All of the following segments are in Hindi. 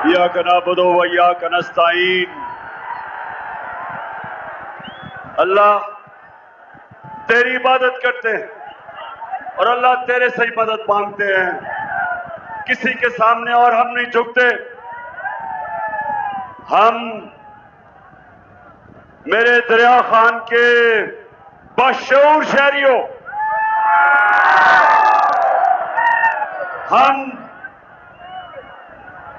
इय्याका नअबुदु व इय्याका नस्तईन। अल्लाह तेरी इबादत करते हैं और अल्लाह तेरे से ही मदद मांगते हैं, किसी के सामने और हम नहीं झुकते। हम मेरे दरिया खान के बशऊर शहरियों, हम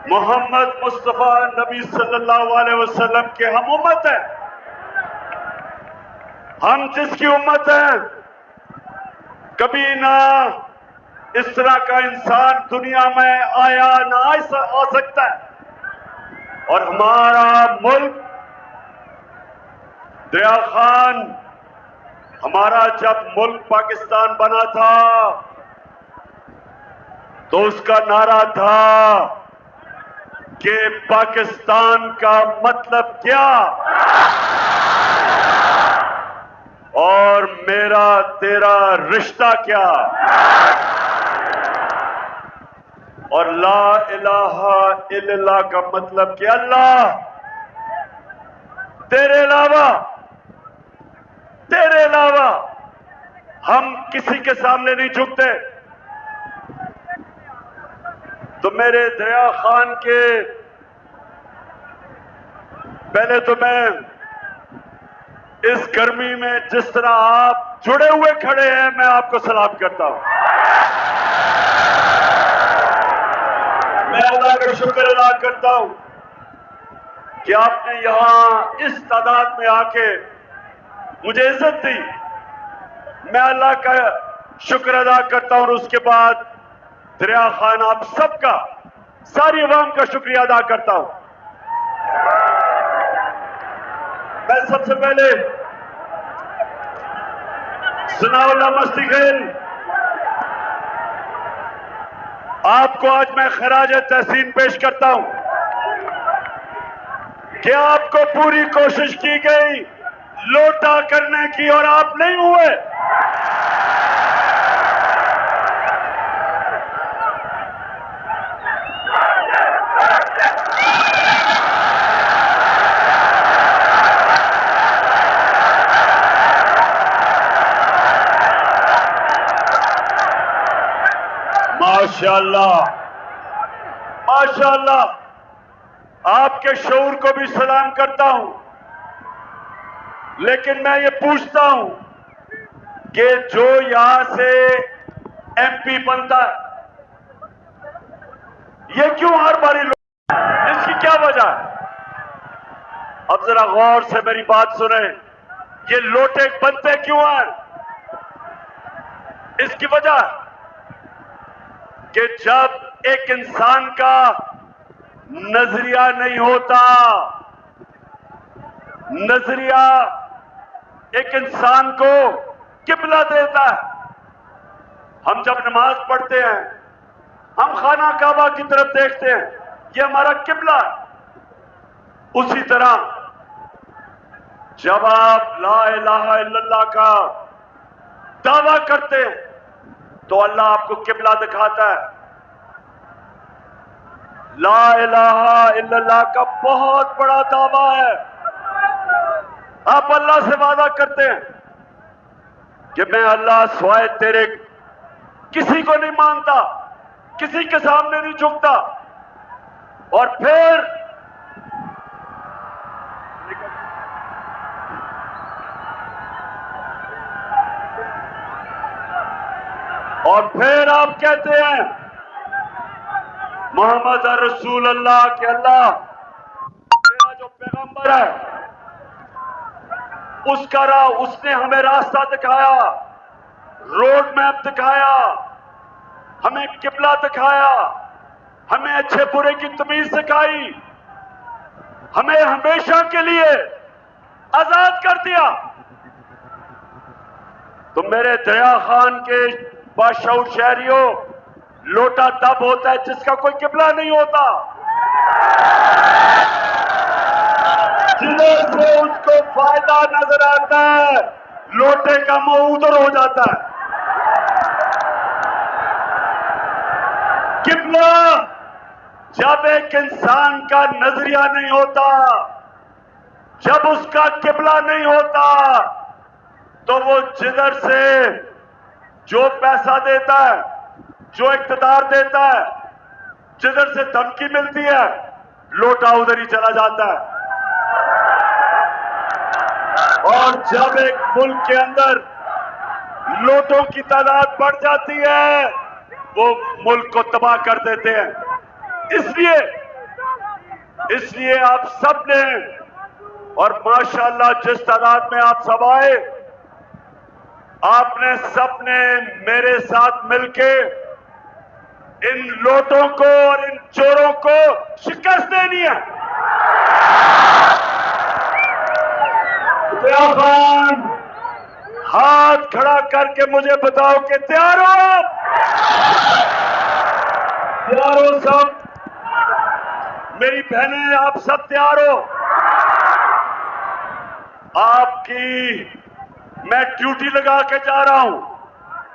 मोहम्मद मुस्तफा नबी सल्लल्लाहु अलैहि वसल्लम के हम उम्मत हैं। हम जिसकी उम्मत हैं, कभी ना इस तरह का इंसान दुनिया में आया ना आ सकता है। और हमारा मुल्क दरिया खान, हमारा जब मुल्क पाकिस्तान बना था तो उसका नारा था कि पाकिस्तान का मतलब क्या और मेरा तेरा रिश्ता क्या, और ला इलाहा इल्लल्लाह का मतलब कि अल्लाह तेरे अलावा हम किसी के सामने नहीं झुकते। तो मेरे दरिया खान के, पहले तो मैं इस गर्मी में जिस तरह आप जुड़े हुए खड़े हैं, मैं आपको सलाम करता हूं। मैं अल्लाह का शुक्र अदा करता हूं कि आपने यहां इस तादाद में आके मुझे इज्जत दी। मैं अल्लाह का शुक्र अदा करता हूं और उसके बाद दरिया खान आप सबका, सारी अवाम का शुक्रिया अदा करता हूं। मैं सबसे पहले सनाउल्लाह मस्ती खेल आपको आज मैं खराज तहसीन पेश करता हूं कि आपको पूरी कोशिश की गई लोटा करने की और आप नहीं हुए। माशाअल्लाह, माशाअल्लाह, आपके शऊर को भी सलाम करता हूं। लेकिन मैं ये पूछता हूं कि जो यहां से एमपी बनता है, ये क्यों हर बारी इसकी क्या वजह है? अब जरा गौर से मेरी बात सुने। ये लोटे बनते क्यों हैं? इसकी वजह कि जब एक इंसान का नजरिया नहीं होता, नजरिया एक इंसान को किबला देता है। हम जब नमाज पढ़ते हैं, हम खाना काबा की तरफ देखते हैं, ये हमारा किबला है। उसी तरह जब आप ला इलाहा इल्लल्लाह का दावा करते हैं तो अल्लाह आपको किबला दिखाता है। ला इलाहा इल्लल्लाह का बहुत बड़ा दावा है। आप अल्लाह से वादा करते हैं कि मैं अल्लाह सिवाय तेरे किसी को नहीं मानता, किसी के सामने नहीं झुकता। और फिर आप कहते हैं मोहम्मद रसूल अल्लाह के अल्लाह तेरा जो पैगंबर है उसने हमें रास्ता दिखाया, रोड मैप दिखाया, हमें किबला दिखाया, हमें अच्छे बुरे की तमीज सिखाई, हमें हमेशा के लिए आजाद कर दिया। तो मेरे दया खान के बादशाह शहरियों, लोटा तब होता है जिसका कोई किबला नहीं होता, जिधर से उसको फायदा नजर आता है लोटे का मुंह उधर हो जाता है। किबला जब एक इंसान का नजरिया नहीं होता, जब उसका किबला नहीं होता, तो वो जिधर से जो पैसा देता है, जो इख्तियार देता है, जिधर से धमकी मिलती है, लोटा उधर ही चला जाता है। और जब एक मुल्क के अंदर लोटों की तादाद बढ़ जाती है, वो मुल्क को तबाह कर देते हैं। इसलिए आप सब ने, और माशाअल्लाह जिस तादाद में आप सब आए, आपने सबने मेरे साथ मिलके इन लोटों को और इन चोरों को शिकस्त देनी है। खान, हाथ खड़ा करके मुझे बताओ कि तैयार हो आप? तैयार हो सब? मेरी बहनें, आप सब तैयार हो? आपकी मैं ड्यूटी लगा के जा रहा हूं,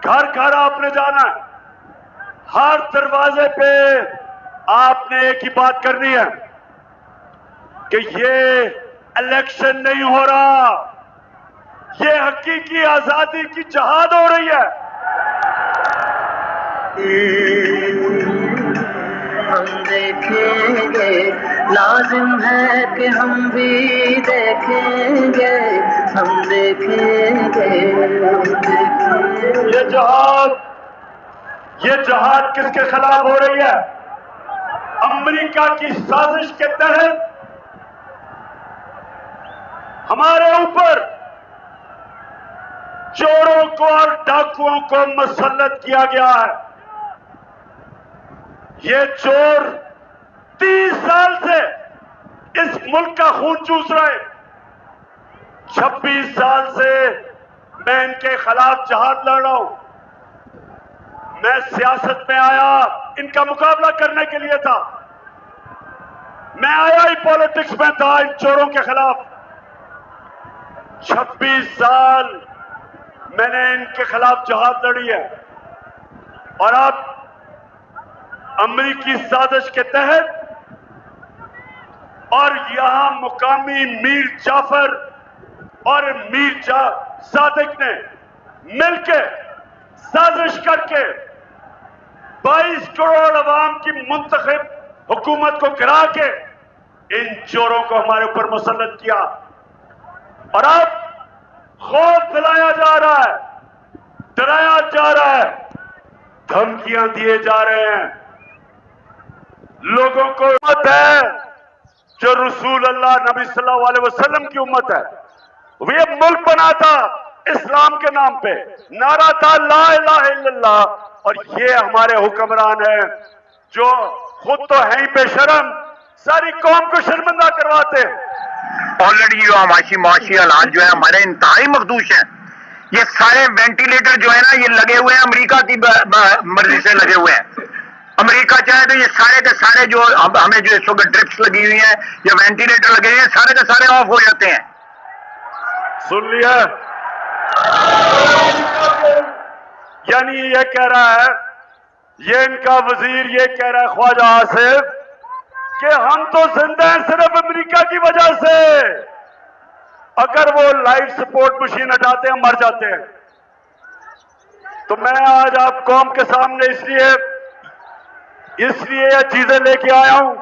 घर घर आपने जाना है, हर दरवाजे पे आपने एक ही बात करनी है कि ये इलेक्शन नहीं हो रहा, ये हकीकी आजादी की जहाद हो रही है। हम देखेंगे, लाजिम है कि हम भी देखेंगे, हम देखेंगे, हम देखेंगे। ये जहाद किसके खिलाफ हो रही है? अमेरिका की साजिश के तहत हमारे ऊपर चोरों को और डाकुओं को मुसल्लत किया गया है। ये चोर 30 साल से इस मुल्क का खून चूस रहे। 26 साल से मैं इनके खिलाफ जहाद लड़ रहा हूं। मैं सियासत में आया इनका मुकाबला करने के लिए था। मैं आया ही पॉलिटिक्स में था इन चोरों के खिलाफ। 26 साल मैंने इनके खिलाफ जहाद लड़ी है। और अब अमेरिकी साजिश के तहत और यहां मुकामी मीर जाफर और मीर सादिक ने मिलकर साजिश करके 22 करोड़ अवाम की मुंतखब हुकूमत को गिरा के इन चोरों को हमारे ऊपर मुसल्लत किया। और अब खौफ फैलाया जा रहा है, डराया जा रहा है, धमकियां दिए जा रहे हैं। लोगों को उम्मत है जो रसूल अल्लाह नबी सल्लल्लाहु अलैहि वसल्लम की उम्मत है। वे मुल्क बना था इस्लाम के नाम पे, नारा था ला इलाहा इल्लल्लाह। और ये हमारे हुक्मरान हैं जो खुद तो है ही बेशर्म, सारी कौम को शर्मिंदा करवाते हैं। ऑलरेडी जो माशी हालात जो है हमारे इंतहाई मखदूश हैं। ये सारे वेंटिलेटर जो है ना, ये लगे हुए हैं अमेरिका की मर्जी से लगे हुए हैं। अमेरिका चाहे तो ये सारे के सारे जो हमें जो इस वक्त ड्रिप्स लगी हुई हैं या वेंटिलेटर लगे हुए हैं, सारे के सारे ऑफ हो जाते हैं। सुन लिया? यानी ये कह रहा है, ये इनका वजीर ये कह रहा है ख्वाजा आसिफ कि हम तो जिंदा हैं सिर्फ अमेरिका की वजह से। अगर वो लाइफ सपोर्ट मशीन हटाते हैं मर जाते हैं। तो मैं आज आप कौम के सामने इसलिए ये चीजें लेके आया हूं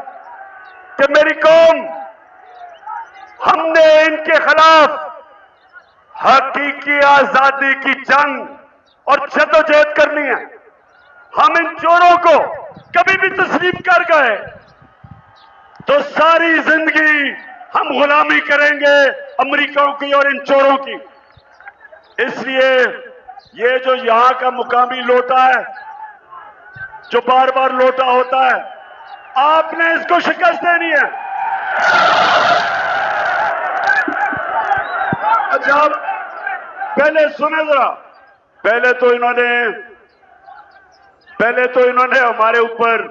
कि मेरी कौम, हमने इनके खिलाफ हकीकी आजादी की जंग और जद्दोजहद करनी है। हम इन चोरों को कभी भी तस्लीम कर गए तो सारी जिंदगी हम गुलामी करेंगे अमेरिकाओं की और इन चोरों की। इसलिए ये जो यहां का मुकामी लोटा है, जो बार बार लोटा होता है, आपने इसको शिकस्त देनी है। अच्छा, पहले सुने जरा, पहले तो इन्होंने हमारे ऊपर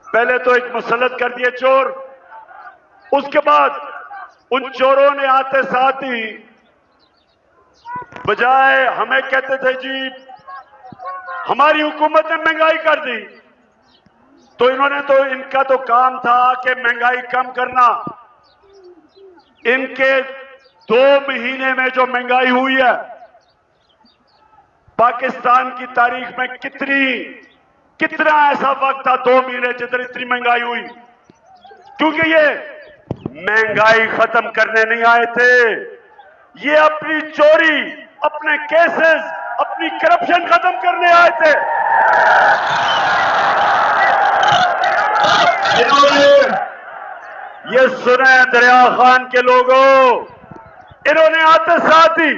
पहले तो एक मुसल्लत कर दिए चोर। उसके बाद उन चोरों ने आते साथ ही बजाय हमें कहते थे जी हमारी हुकूमत ने महंगाई कर दी, तो इनका तो काम था कि महंगाई कम करना। इनके 2 महीने में जो महंगाई हुई है, पाकिस्तान की तारीख में कितना ऐसा वक्त था 2 महीने जिधर इतनी महंगाई हुई, क्योंकि ये महंगाई खत्म करने नहीं आए थे, ये अपनी चोरी, अपने केसेस, अपनी करप्शन खत्म करने आए थे। ये सुने दरिया खान के लोगों, इन्होंने आते साथ ही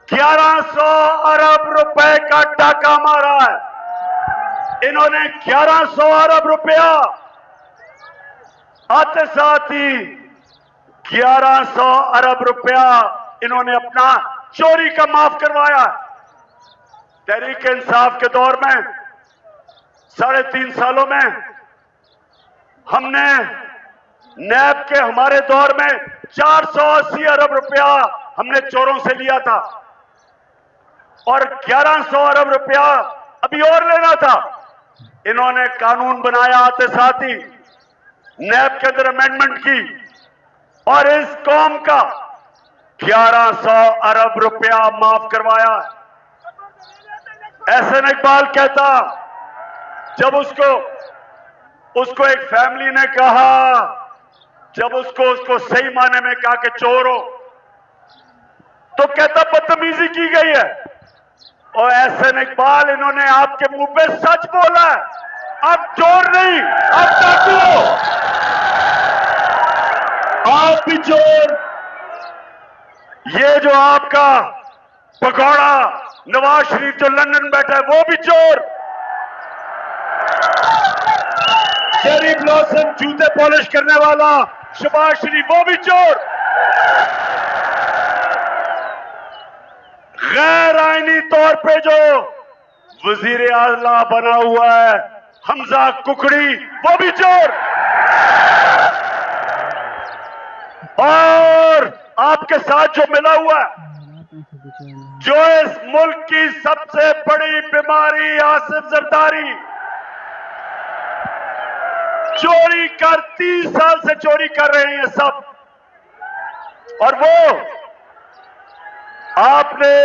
1100 अरब रुपए का डाका मारा है। इन्होंने 1100 अरब रुपया आते साथ ही 1100 अरब रुपया इन्होंने अपना चोरी का माफ करवाया। तहरीक इंसाफ के दौर में 3.5 सालों में हमने नैब के हमारे दौर में 480 अरब रुपया हमने चोरों से लिया था और 1100 अरब रुपया अभी और लेना था। इन्होंने कानून बनाया, आते साथ ही नैब के अंदर अमेंडमेंट की और इस कौम का 1100 अरब रुपया माफ करवाया। एहसन इकबाल कहता, जब उसको एक फैमिली ने कहा, जब उसको सही माने में कहा कि चोर हो, तो कहता बदतमीजी की गई है। और एहसन इकबाल, इन्होंने आपके मुंह पे सच बोला है, आप चोर नहीं, आप डाकू हो, आप भी चोर। ये जो आपका पकौड़ा नवाज शरीफ जो लंदन बैठा है वो भी चोर। चेरी ब्लॉसम जूते पॉलिश करने वाला शहबाज शरीफ वो भी चोर। गैर आईनी तौर पे जो वजीर आला बना हुआ है हमजा कुकड़ी वो भी चोर। और आपके साथ जो मिला हुआ है, जो इस मुल्क की सबसे बड़ी बीमारी आसिफ जरदारी, चोरी कर 30 साल से चोरी कर रहे हैं सब। और वो आपने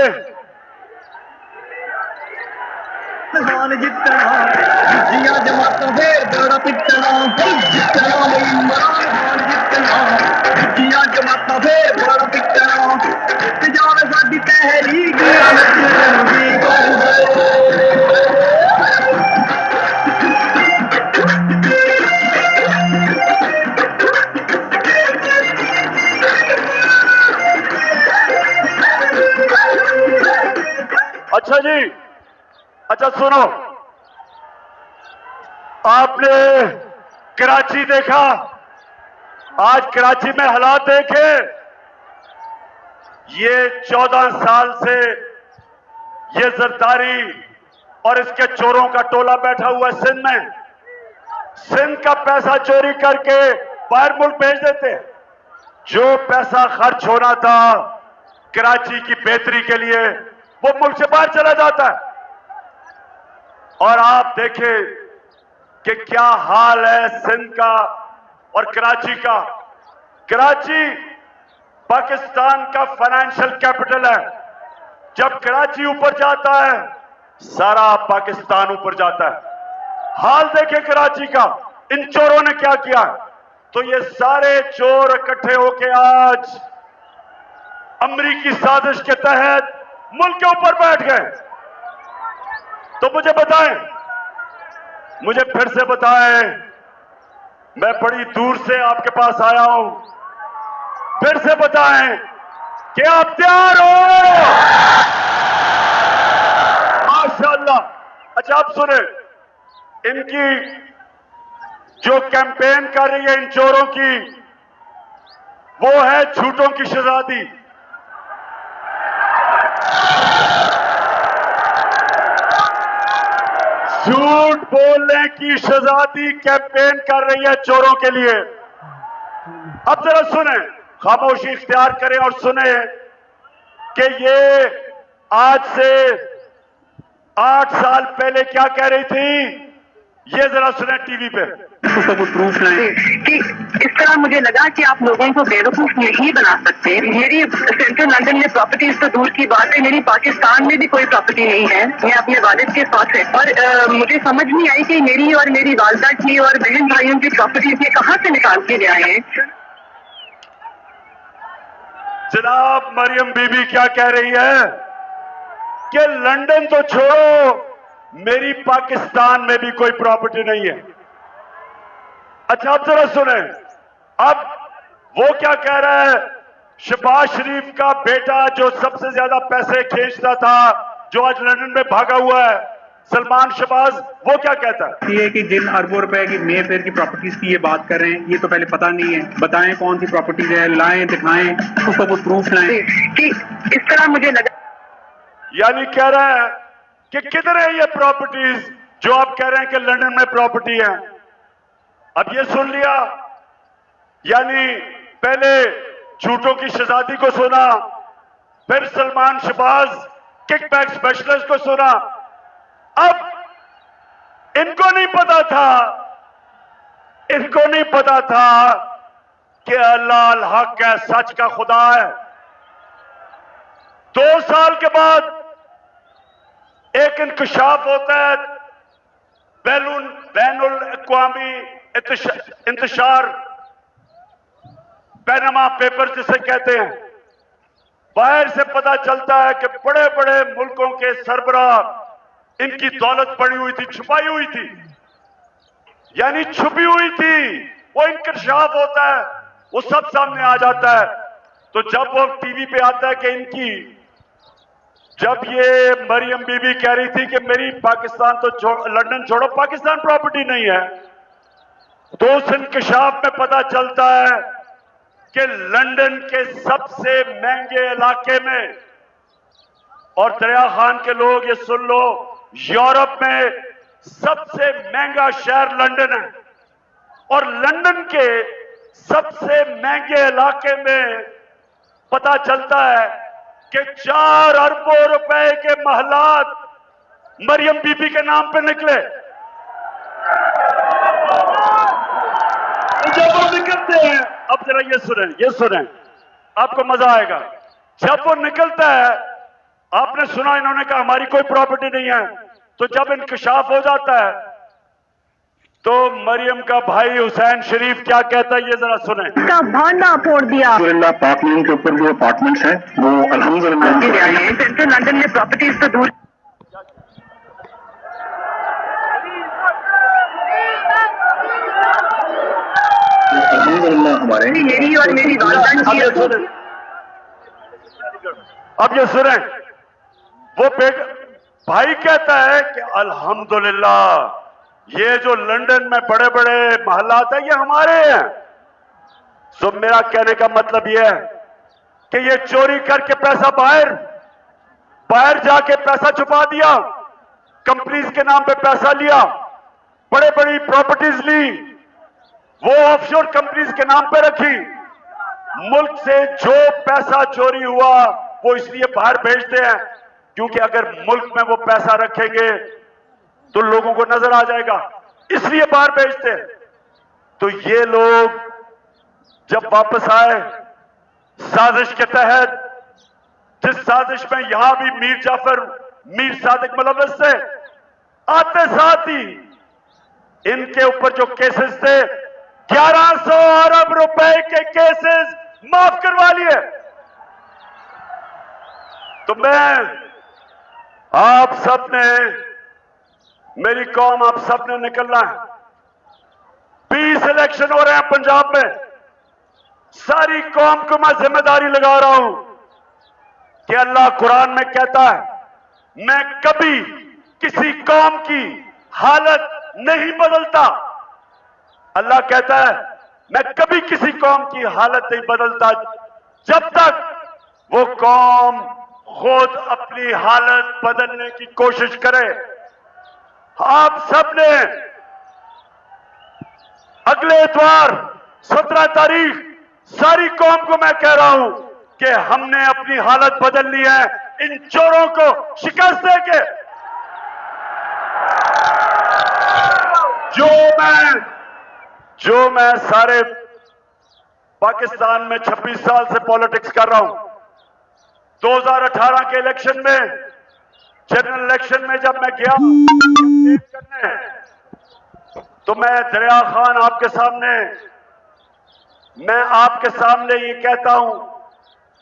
जितना जिया जमाता फिर बड़ा पिटना, जितना जिया जमाता फिर बड़ा पिटना, जान साडी तहरीक अच्छा जी, अच्छा सुनो, आपने कराची देखा, आज कराची में हालात देखे। ये 14 साल से ये जरदारी और इसके चोरों का टोला बैठा हुआ है सिंध में। सिंध का पैसा चोरी करके बाहर मुल्क भेज देते हैं। जो पैसा खर्च होना था कराची की बेहतरी के लिए वो मुल्क से बाहर चला जाता है। और आप देखें कि क्या हाल है सिंध का और कराची का। कराची पाकिस्तान का फाइनेंशियल कैपिटल है। जब कराची ऊपर जाता है सारा पाकिस्तान ऊपर जाता है। हाल देखें कराची का, इन चोरों ने क्या किया? तो ये सारे चोर इकट्ठे होके आज अमेरिकी साजिश के तहत मुल्क के ऊपर बैठ गए। तो मुझे बताएं, मुझे फिर से बताएं, मैं बड़ी दूर से आपके पास आया हूं, फिर से बताएं कि आप तैयार हो? माशाअल्लाह। अच्छा, आप सुने, इनकी जो कैंपेन कर रही है इन चोरों की, वो है झूठों की शहजादी। झूठ बोलने की शहजादी कैंपेन कर रही है चोरों के लिए। अब जरा सुने, खामोशी इख्तियार करें और सुने कि ये आज से 8 साल पहले क्या कह रही थी। ये जरा सुने टीवी पे। उसका कुछ प्रूफ नहीं कि इस तरह मुझे लगा कि आप लोगों को बेवकूफ नहीं बना सकते। मेरी सेंट्रल लंदन में प्रॉपर्टीज तो दूर की बात है, मेरी पाकिस्तान में भी कोई प्रॉपर्टी नहीं है। मैं अपने वालिद के साथ है और मुझे समझ नहीं आई कि मेरी और मेरी वालदा की और बहन भाइयों की प्रॉपर्टीज ये कहाँ से निकाल के ले आए हैं। जनाब, मरियम बीबी क्या कह रही है कि लंदन तो छोड़ो, मेरी पाकिस्तान में भी कोई प्रॉपर्टी नहीं है। अच्छा, अब जरा सुने, अब वो क्या कह रहा है। शहबाज शरीफ का बेटा जो सबसे ज्यादा पैसे खींचता था, जो आज लंदन में भागा हुआ है, सलमान शहबाज, वो क्या कहता है? ये कि जिन अरबों रुपए की मेफेयर की प्रॉपर्टीज की ये बात कर रहे हैं, ये तो पहले पता नहीं है। बताएं कौन सी प्रॉपर्टीज है, लाएं, दिखाएं, उसका कुछ प्रूफ लाएं। कि इस तरह मुझे लगा, यानी कह रहा है कि किधर है ये प्रॉपर्टीज जो आप कह रहे हैं कि लंदन में प्रॉपर्टी है। अब ये सुन लिया, यानी पहले झूठों की शहजादी को सुना, फिर सलमान शहबाज किकबैक स्पेशलिस्ट को सुना। अब इनको नहीं पता था, इनको नहीं पता था कि अल्लाह अल हक है, सच का खुदा है। 2 साल के बाद एक इंकशाफ होता है, बैनुल अक़वामी इंतशार, पैनामा पेपर जिसे कहते हैं। बाहर से पता चलता है कि बड़े बड़े मुल्कों के सरबराह, इनकी दौलत पड़ी हुई थी, छुपाई हुई थी, यानी छुपी हुई थी। वो इंकशाफ होता है, वो सब सामने आ जाता है। तो जब वो टीवी पे आता है कि इनकी, जब ये मरियम बीबी कह रही थी कि मेरी पाकिस्तान तो लंदन छोड़ो, पाकिस्तान प्रॉपर्टी नहीं है, तो उस इंकशाफ में पता चलता है कि लंदन के सबसे महंगे इलाके में, और दरिया खान के लोग ये सुन लो, यूरोप में सबसे महंगा शहर लंदन है, और लंदन के सबसे महंगे इलाके में पता चलता है कि 4 अरबों रुपए के महलात मरियम बीबी के नाम पे निकले। जब वो निकलते हैं, अब जरा ये सुने, आपको मजा आएगा। जब वो निकलता है, आपने सुना इन्होंने कहा हमारी कोई प्रॉपर्टी नहीं है। तो जब इंकशाफ हो जाता है, तो मरियम का भाई हुसैन शरीफ क्या कहता है, ये जरा सुने। का भांडा फोड़ दिया। अल्हम्दुलिल्लाह, पार्कलैंड के ऊपर जो अपार्टमेंट्स हैं वो अल्हम्दुलिल्लाह सेंट्रल लंदन में प्रॉपर्टीज तो दूर, अल्हम्दुलिल्लाह हमारे मेरी और मेरी वालदा अब ये सुने, अब ये सुने, वो भाई कहता है कि अल्हम्दुलिल्लाह ये जो लंदन में बड़े बड़े महलात है ये हमारे हैं। सो मेरा कहने का मतलब ये है कि ये चोरी करके पैसा बाहर जाके पैसा छुपा दिया, कंपनीज के नाम पे पैसा लिया, बड़े बड़ी प्रॉपर्टीज ली, वो ऑफशोर कंपनीज के नाम पे रखी। मुल्क से जो पैसा चोरी हुआ वो इसलिए बाहर भेजते हैं क्योंकि अगर मुल्क में वो पैसा रखेंगे तो लोगों को नजर आ जाएगा, इसलिए बाहर भेजते हैं। तो ये लोग जब वापस आए साजिश के तहत, जिस साजिश में यहां भी मीर सादिक मुलव्वस से, आते साथ ही इनके ऊपर जो केसेस थे 1100 अरब रुपए के केसेस माफ करवा लिए। तो मैं आप सबने, मेरी कौम, आप सबने निकलना है। 20 इलेक्शन हो रहे हैं पंजाब में। सारी कौम को मैं जिम्मेदारी लगा रहा हूं कि अल्लाह कुरान में कहता है, मैं कभी किसी कौम की हालत नहीं बदलता। अल्लाह कहता है, मैं कभी किसी कौम की हालत नहीं बदलता जब तक वो कौम खुद अपनी हालत बदलने की कोशिश करे। आप सबने अगले इतवार 17 तारीख सारी कौम को मैं कह रहा हूं कि हमने अपनी हालत बदल ली है इन चोरों को शिकस्त देके। जो मैं सारे पाकिस्तान में 26 साल से पॉलिटिक्स कर रहा हूं, 2018 के इलेक्शन में, जनरल इलेक्शन में जब मैं गया करने, तो मैं दरिया खान मैं आपके सामने ये कहता हूं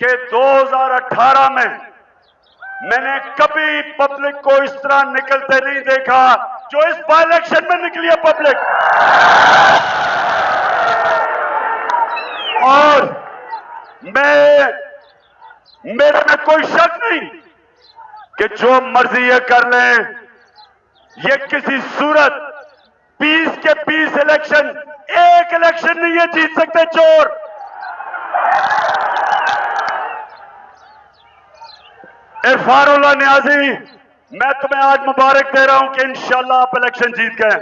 कि 2018 में मैंने कभी पब्लिक को इस तरह निकलते नहीं देखा जो इस बाई इलेक्शन में निकली है पब्लिक। और मेरे में कोई शक नहीं कि जो मर्जी ये कर लें, ये किसी सूरत 20 के 20 इलेक्शन, एक इलेक्शन नहीं ये जीत सकते चोर। इरफानुल्लाह नियाजी, मैं तुम्हें आज मुबारक दे रहा हूं कि इंशाल्लाह आप इलेक्शन जीत गए।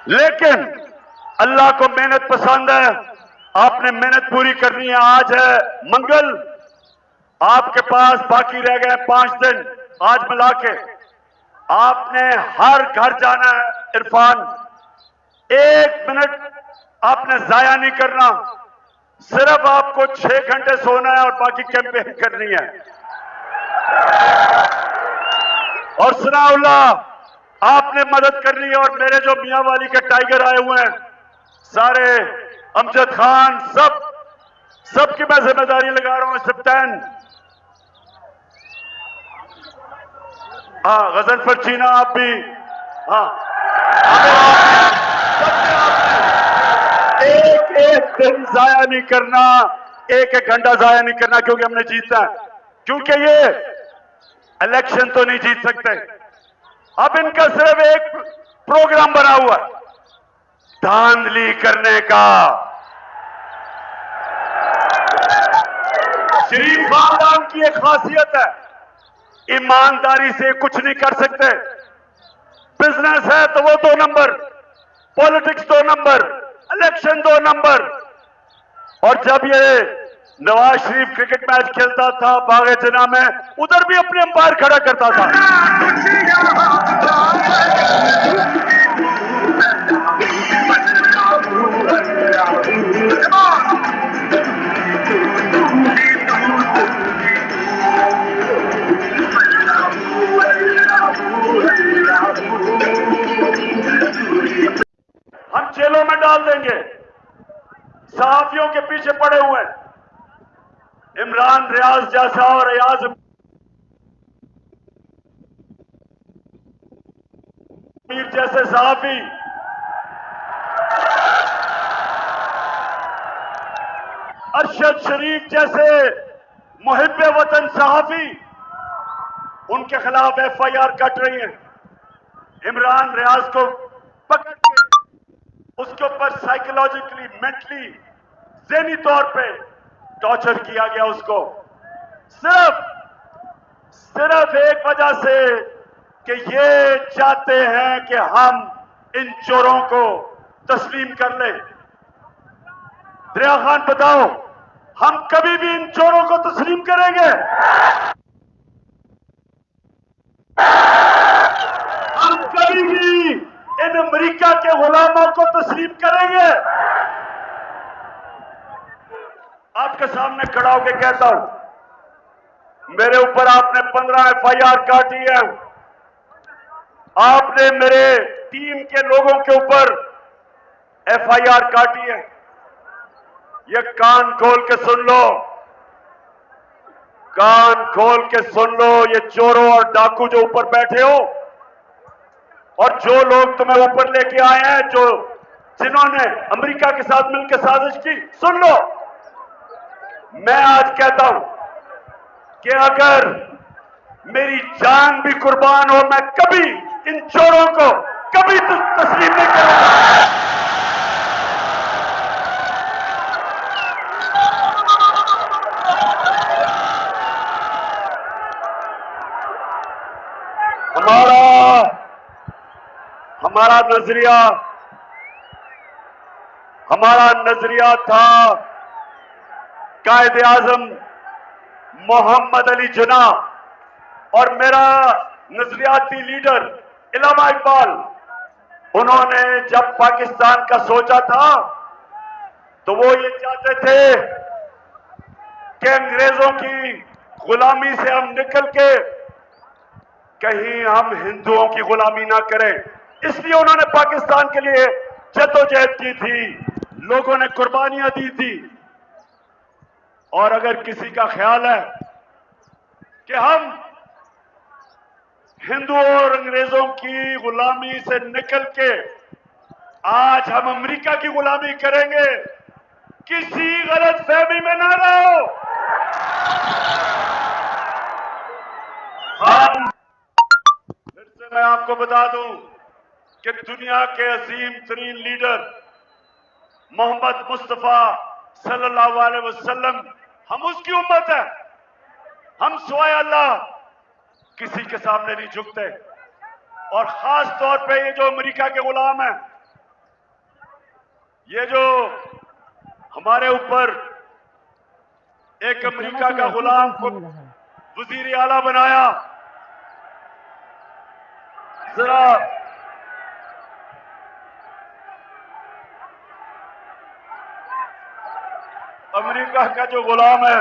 लेकिन अल्लाह को मेहनत पसंद है, आपने मेहनत पूरी करनी है। आज है मंगल, आपके पास बाकी रह गए 5 दिन। आज मिला के आपने हर घर जाना है। इरफान, 1 मिनट आपने जाया नहीं करना। सिर्फ आपको 6 घंटे सोना है और बाकी कैंपेन करनी है। और सनाउल्लाह, आपने मदद करनी है। और मेरे जो मियां वाली के टाइगर आए हुए हैं सारे, अमजद खान, सबकी मैं जिम्मेदारी लगा रहा हूं। सप्तान, हाँ, गजनफर चीना, आप भी, हाँ, एक दिन जाया नहीं करना, एक घंटा जाया नहीं करना, क्योंकि हमने जीतना है। क्योंकि ये इलेक्शन तो नहीं जीत सकते। अब इनका सिर्फ एक प्रोग्राम बना हुआ है, धांधली करने का। शरीफ खानदान की एक खासियत है, ईमानदारी से कुछ नहीं कर सकते। बिजनेस है तो वो 2 number, politics 2 number, election 2 number. और जब ये नवाज शरीफ क्रिकेट मैच खेलता था बागे जना में, उधर भी अपने अंपायर खड़ा करता था। हम जेलों में डाल देंगे, सहाफियों के पीछे पड़े हुए हैं। इमरान रियाज जैसा और रियाज मीर जैसे सहाफी, अरशद शरीफ जैसे मुहिब्बे वतन सहाफी, उनके खिलाफ FIR कट रही है। इमरान रियाज को पकड़ के उसके ऊपर साइकोलॉजिकली, मेंटली, ज़हनी तौर पे टॉर्चर किया गया उसको, सिर्फ एक वजह से कि ये चाहते हैं कि हम इन चोरों को तस्लीम कर लें। दरिया खान, बताओ, हम कभी भी इन चोरों को तस्लीम करेंगे? हम कभी भी इन अमेरिका के गुलामों को तस्लीम करेंगे? आपके सामने खड़ा होकर कहता हूं, मेरे ऊपर आपने 15 FIR काटी है। आपने मेरे टीम के लोगों के ऊपर एफआईआर काटी है। ये कान खोल के सुन लो, कान खोल के सुन लो। ये चोरों और डाकू जो ऊपर बैठे हो और जो लोग तुम्हें ऊपर लेके आए हैं, जिन्होंने अमेरिका के साथ मिलकर साजिश की, सुन लो। मैं आज कहता हूं कि अगर मेरी जान भी कुर्बान हो, मैं कभी इन चोरों को कभी तस्लीम नहीं करूंगा। हमारा नजरिया था कायदे आजम मोहम्मद अली जिन्नाह और मेरा नजरियाती लीडर इलामा इकबाल। उन्होंने जब पाकिस्तान का सोचा था तो वो ये चाहते थे कि अंग्रेजों की गुलामी से हम निकल के कहीं हम हिंदुओं की गुलामी ना करें। इसलिए उन्होंने पाकिस्तान के लिए जद्दोजहद की थी, लोगों ने कुर्बानियां दी थी। और अगर किसी का ख्याल है कि हम हिंदुओं और अंग्रेजों की गुलामी से निकल के आज हम अमेरिका की गुलामी करेंगे, किसी गलत फहमी में ना रहो। फिर से मैं आपको बता दूं कि दुनिया के अजीम तरीन लीडर मोहम्मद मुस्तफा सल्लल्लाहु अलैहि वसल्लम, हम उसकी उम्मत है। हम सिवाय अल्लाह किसी के सामने नहीं झुकते। और खास तौर पे ये जो अमेरिका के गुलाम हैं, ये जो हमारे ऊपर एक अमेरिका का गुलाम को वजीर आला बनाया, जरा अमेरिका का जो गुलाम है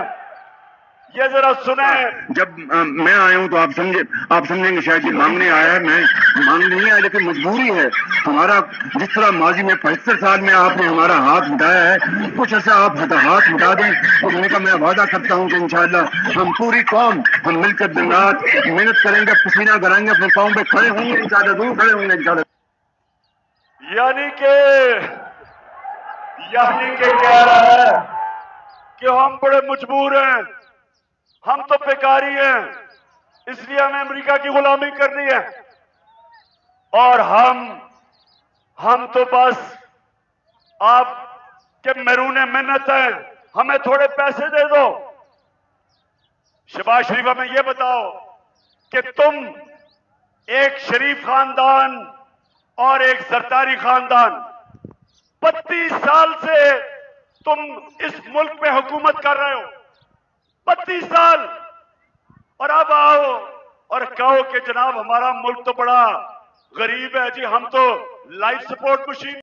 ये जरा सुने। जब मैं आया हूं तो आप समझेंगे शायद ये मांगने आया है। मैं मांगने नहीं आया, लेकिन मजबूरी है हमारा। जिस तरह माजी में 75 साल में आपने हमारा हाथ मिटाया है, कुछ ऐसा आप हाथ मिटा दें। उन्होंने कहा मैं वादा करता हूं कि इंशाल्लाह हम पूरी कौम हम मिलकर दिन रात मेहनत करेंगे, पसीना कराएंगे, अपने पाँव पे खड़े होंगे इंशाल्लाह, दूर खड़े होंगे इंशाल्लाह। यानी के कह रहा है कि हम बड़े मजबूर हैं, हम तो बेकारी हैं, इसलिए हमें अमेरिका की गुलामी करनी है। और हम तो बस आपके महरूने मिन्नत हैं, हमें थोड़े पैसे दे दो। शहबाज शरीफ, हमें यह बताओ कि तुम एक शरीफ खानदान और एक सरदारी खानदान, 32 साल से तुम इस मुल्क में हुकूमत कर रहे हो, 32 साल। और अब आओ और कहो कि जनाब हमारा मुल्क तो बड़ा गरीब है जी, हम तो लाइफ सपोर्ट मशीन